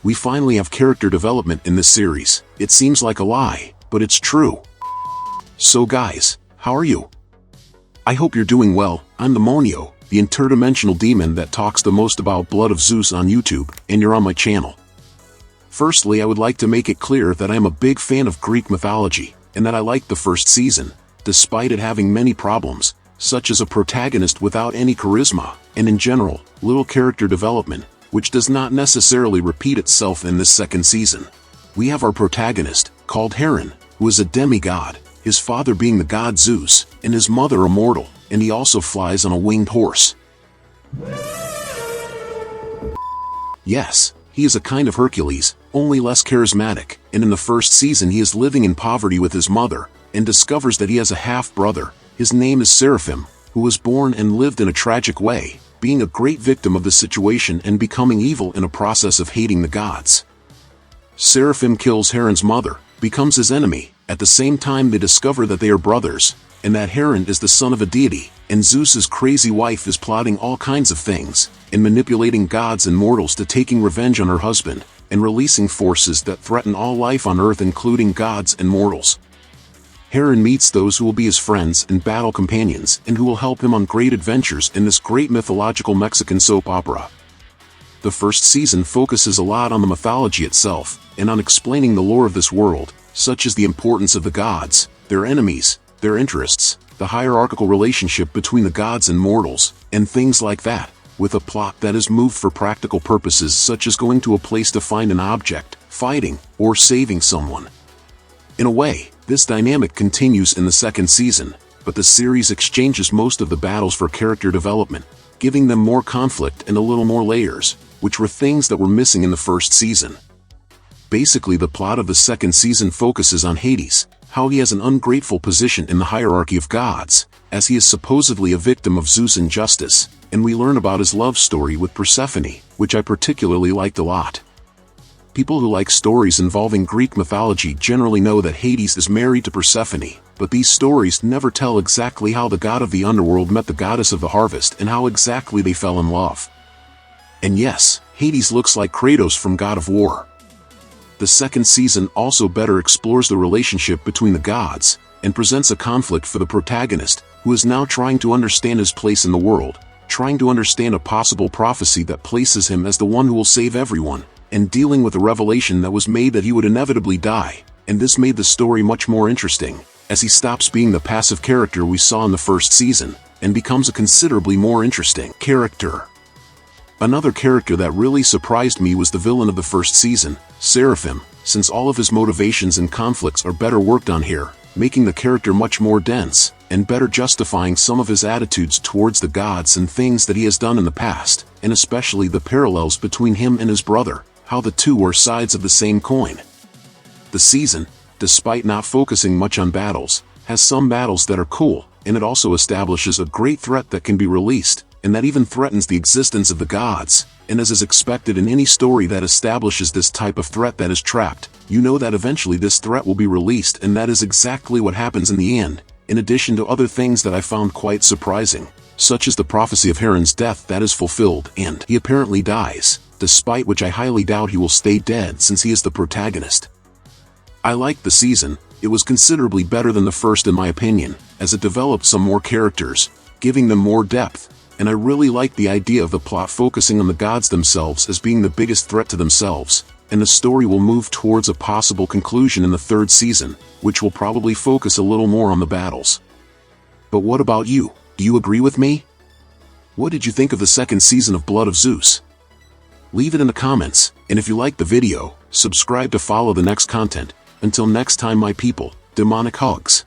We finally have character development in this series. It seems like a lie, but it's true. So guys, how are you? I hope you're doing well. I'm the Monio, the interdimensional demon that talks the most about blood of Zeus on YouTube, and you're on my channel. Firstly, I would like to make it clear that I am a big fan of Greek mythology, and that I like the first season, despite it having many problems, such as a protagonist without any charisma, and in general, little character development, which does not necessarily repeat itself in this second season. We have our protagonist, called Heron, who is a demigod, his father being the god Zeus, and his mother a mortal, and he also flies on a winged horse. Yes, he is a kind of Hercules, only less charismatic, and in the first season he is living in poverty with his mother, and discovers that he has a half-brother. His name is Seraphim, who was born and lived in a tragic way, being a great victim of the situation and becoming evil in a process of hating the gods. Seraphim kills Heron's mother, becomes his enemy. At the same time they discover that they are brothers, and that Heron is the son of a deity, and Zeus's crazy wife is plotting all kinds of things, and manipulating gods and mortals to taking revenge on her husband, and releasing forces that threaten all life on Earth including gods and mortals. Heron meets those who will be his friends and battle companions and who will help him on great adventures in this great mythological Mexican soap opera. The first season focuses a lot on the mythology itself, and on explaining the lore of this world, such as the importance of the gods, their enemies, their interests, the hierarchical relationship between the gods and mortals, and things like that, with a plot that is moved for practical purposes such as going to a place to find an object, fighting, or saving someone. In a way, this dynamic continues in the second season, but the series exchanges most of the battles for character development, giving them more conflict and a little more layers, which were things that were missing in the first season. Basically, the plot of the second season focuses on Hades, how he has an ungrateful position in the hierarchy of gods, as he is supposedly a victim of Zeus' injustice, and we learn about his love story with Persephone, which I particularly liked a lot. People who like stories involving Greek mythology generally know that Hades is married to Persephone, but these stories never tell exactly how the god of the underworld met the goddess of the harvest and how exactly they fell in love. And yes, Hades looks like Kratos from God of War. The second season also better explores the relationship between the gods, and presents a conflict for the protagonist, who is now trying to understand his place in the world, trying to understand a possible prophecy that places him as the one who will save everyone, and dealing with a revelation that was made that he would inevitably die, and this made the story much more interesting, as he stops being the passive character we saw in the first season, and becomes a considerably more interesting character. Another character that really surprised me was the villain of the first season, Seraphim, since all of his motivations and conflicts are better worked on here, making the character much more dense, and better justifying some of his attitudes towards the gods and things that he has done in the past, and especially the parallels between him and his brother, how the two are sides of the same coin. The season, despite not focusing much on battles, has some battles that are cool, and it also establishes a great threat that can be released, and that even threatens the existence of the gods, and as is expected in any story that establishes this type of threat that is trapped, you know that eventually this threat will be released, and that is exactly what happens in the end, in addition to other things that I found quite surprising, such as the prophecy of Heron's death that is fulfilled, and he apparently dies, despite which I highly doubt he will stay dead since he is the protagonist. I liked the season. It was considerably better than the first in my opinion, as it developed some more characters, giving them more depth, and I really liked the idea of the plot focusing on the gods themselves as being the biggest threat to themselves, and the story will move towards a possible conclusion in the third season, which will probably focus a little more on the battles. But what about you? Do you agree with me? What did you think of the second season of Blood of Zeus? Leave it in the comments, and if you liked the video, subscribe to follow the next content. Until next time my people, demonic hugs.